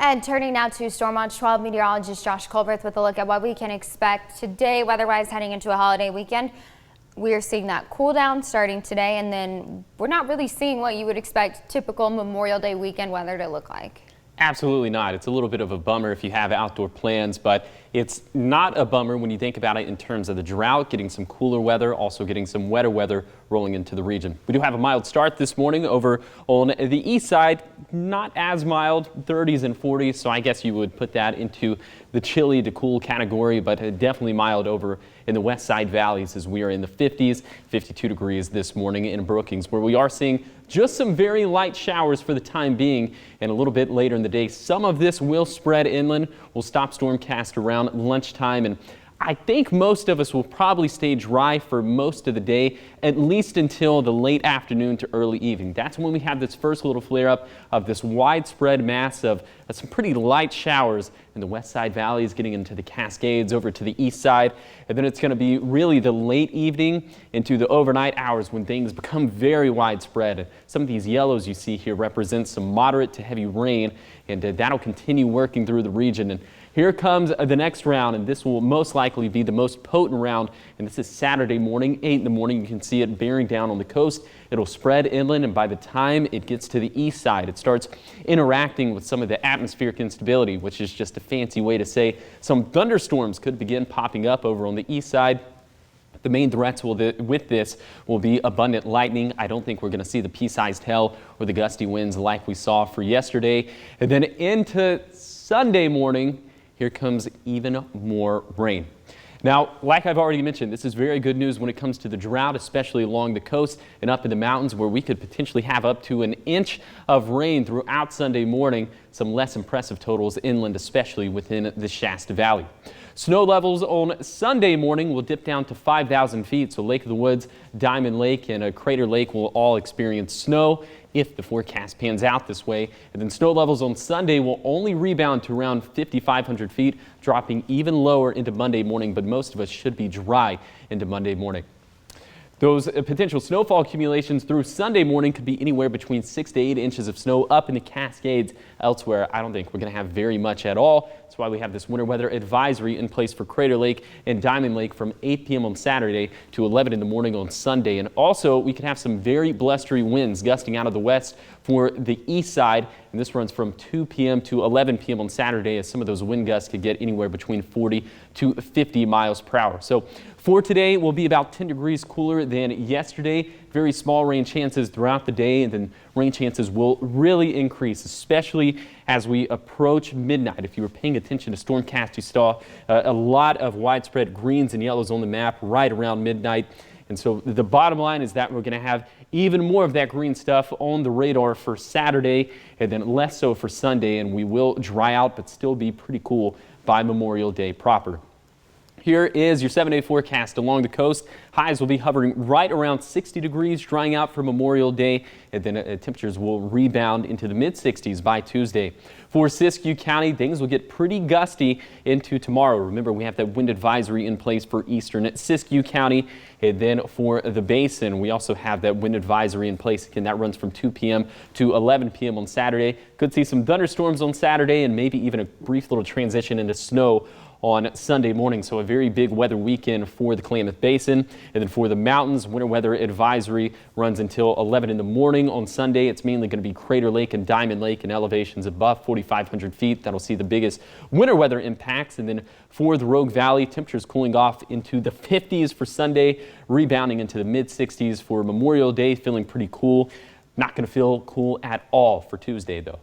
And turning now to Storm Watch 12 meteorologist Josh Colbert with a look at what we can expect today weather-wise heading into a holiday weekend. We're seeing that cool down starting today, and then we're not really seeing what you would expect typical Memorial Day weekend weather to look like. Absolutely not. It's a little bit of a bummer if you have outdoor plans, but it's not a bummer when you think about it in terms of the drought, getting some cooler weather, also getting some wetter weather rolling into the region. We do have a mild start this morning over on the east side, not as mild, 30s and 40s, so I guess you would put that into the chilly to cool category, but definitely mild over in the west side valleys as we are in the 50s, 52 degrees this morning in Brookings, where we are seeing just some very light showers for the time being, and a little bit later in the day, some of this will spread inland. We'll stop stormcast around lunchtime, and I think most of us will probably stay dry for most of the day, at least until the late afternoon to early evening. That's when we have this first little flare-up of this widespread mass of some pretty light showers in the west side valleys, getting into the Cascades over to the east side. And then it's going to be really the late evening into the overnight hours when things become very widespread. Some of these yellows you see here represent some moderate to heavy rain, and that'll continue working through the region. And here comes the next round, and this will most likely be the most potent round, and this is Saturday morning, 8 in the morning. You can see it bearing down on the coast. It'll spread inland, and by the time it gets to the east side, it starts interacting with some of the atmospheric instability, which is just a fancy way to say some thunderstorms could begin popping up over on the east side. The main threats with this will be abundant lightning. I don't think we're going to see the pea-sized hail or the gusty winds like we saw for yesterday. And then into Sunday morning, here comes even more rain. Now, like I've already mentioned, this is very good news when it comes to the drought, especially along the coast and up in the mountains, where we could potentially have up to an inch of rain throughout Sunday morning. Some less impressive totals inland, especially within the Shasta Valley. Snow levels on Sunday morning will dip down to 5,000 feet, so Lake of the Woods, Diamond Lake, and Crater Lake will all experience snow if the forecast pans out this way. And then snow levels on Sunday will only rebound to around 5,500 feet, dropping even lower into Monday morning, but most of us should be dry into Monday morning. Those potential snowfall accumulations through Sunday morning could be anywhere between 6 to 8 inches of snow up in the Cascades. Elsewhere, I don't think we're going to have very much at all. That's why we have this winter weather advisory in place for Crater Lake and Diamond Lake from 8 p.m. on Saturday to 11 in the morning on Sunday. And also, we could have some very blustery winds gusting out of the west for the east side. And this runs from 2 p.m. to 11 p.m. on Saturday, as some of those wind gusts could get anywhere between 40 to 50 miles per hour. So for today, we'll be about 10 degrees cooler than yesterday. Very small rain chances throughout the day, and then rain chances will really increase, especially as we approach midnight. If you were paying attention to Stormcast, you saw a lot of widespread greens and yellows on the map right around midnight. And so the bottom line is that we're going to have even more of that green stuff on the radar for Saturday, and then less so for Sunday, and we will dry out but still be pretty cool by Memorial Day proper. Here is your 7-day forecast along the coast. Highs will be hovering right around 60 degrees, drying out for Memorial Day, and then temperatures will rebound into the mid-60s by Tuesday. For Siskiyou County, things will get pretty gusty into tomorrow. Remember, we have that wind advisory in place for eastern Siskiyou County, and then for the Basin, we also have that wind advisory in place. Again, that runs from 2 p.m. to 11 p.m. on Saturday. Could see some thunderstorms on Saturday and maybe even a brief little transition into snow on Sunday morning. So a very big weather weekend for the Klamath Basin. And then for the mountains, winter weather advisory runs until 11 in the morning on Sunday. It's mainly going to be Crater Lake and Diamond Lake and elevations above 4,500 feet. That'll see the biggest winter weather impacts. And then for the Rogue Valley, temperatures cooling off into the 50s for Sunday, rebounding into the mid-60s for Memorial Day, feeling pretty cool. Not going to feel cool at all for Tuesday, though.